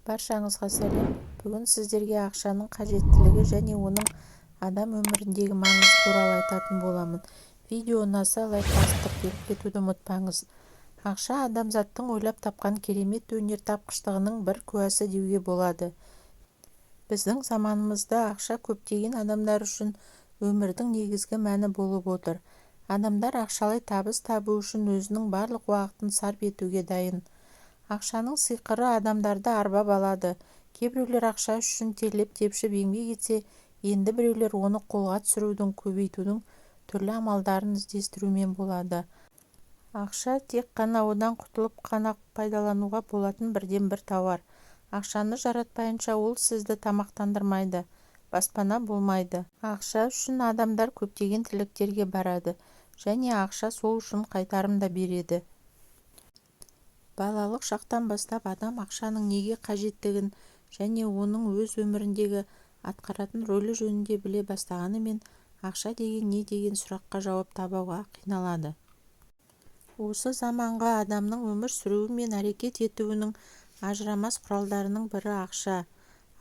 Баршаңызға сәлем. Бүгін сіздерге ақшаның қажеттілігі және оның адам өміріндегі маңызы туралы айтатын боламын. Видео ұнаса лайк басып келіп кетуді ұмытпаңыз. Ақша адамзаттың ойлап тапқан керемет өнертапқыштығының бір куәсі деуге болады. Біздің заманымызда ақша көптеген адамдар үшін өмірдің негізгі мәні болып отыр. Адамдар ақшалай табыс табу үшін өзінің барлық уақытын сарп етуге дайын. Ақшаның сиқыры адамдарды арбап алады. Кейбіреулер ақша үшін терлеп-тепшіп еңбек етсе, енді біреулер оны қолға түсірудің, көбейтудің түрлі амалдарын іздестірумен болады. Ақша тек қана одан құтылып қана пайдалануға болатын бірден-бір тауар. Ақшаны жаратпайынша ол сізді тамақтандырмайды, баспана болмайды. Ақша үшін адамдар көптеген тірліктерге барады, және ақша сол үшін қайтарым да береді. Балалық шақтан бастап адам ақшаның неге қажеттігін және оның өз өміріндегі атқаратын рөлі жөнінде біле бастағанымен, ақша деген не деген сұраққа жауап табуға қиналады. Осы заманға адамның өмір сүруі мен әрекет етуінің ажырамас құралдарының бірі ақша.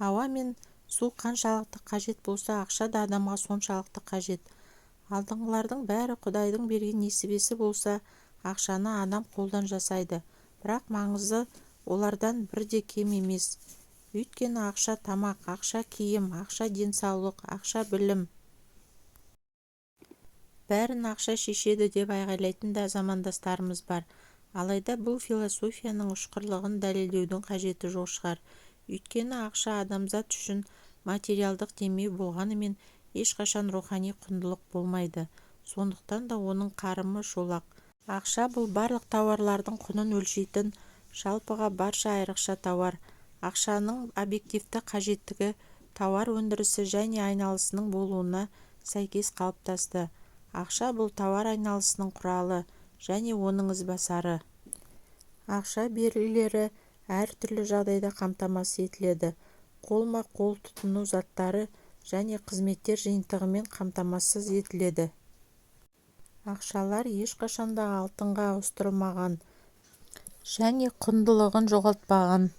Ауа мен су қаншалықты қажет болса, ақша да адамға соншалықты қажет. Алдыңғылардың бәрі Құдайдың берген несібесі болса, ақшаны адам қолдан жасайды. Бірақ маңызы олардан бірде кем емес. Өйткені ақша тамақ, ақша киім, ақша денсаулық, ақша білім. Бәрін ақша шешеді деп айғайлайтын да замандастарымыз бар. Алайда бұл философияның ұшқырлығын дәлелдеудің қажеті жоқ шығар. Өйткені ақша адамзат үшін материалдық демеу болғанымен ешқашан рухани құндылық болмайды. Сондықтан да оның қарымы шолақ. Ақша бұл барлық тауарлардың құнын өлшейтін жалпыға барша айрықша тауар. Ақшаның объективті қажеттігі тауар өндірісі және айналысының болуына сәйкес қалыптасты. Ақша бұл тауар айналысының құралы және оның ізбасары. Ақша берілері әртүрлі жағдайда қамтамасыз етіледі. Қолма-қол тұтыну заттары және қызметтер жиынтығымен қамтамасыз етіледі. Ақшалар ешқашанда алтынға ауыстырылмаған және құндылығын жоғалтпаған.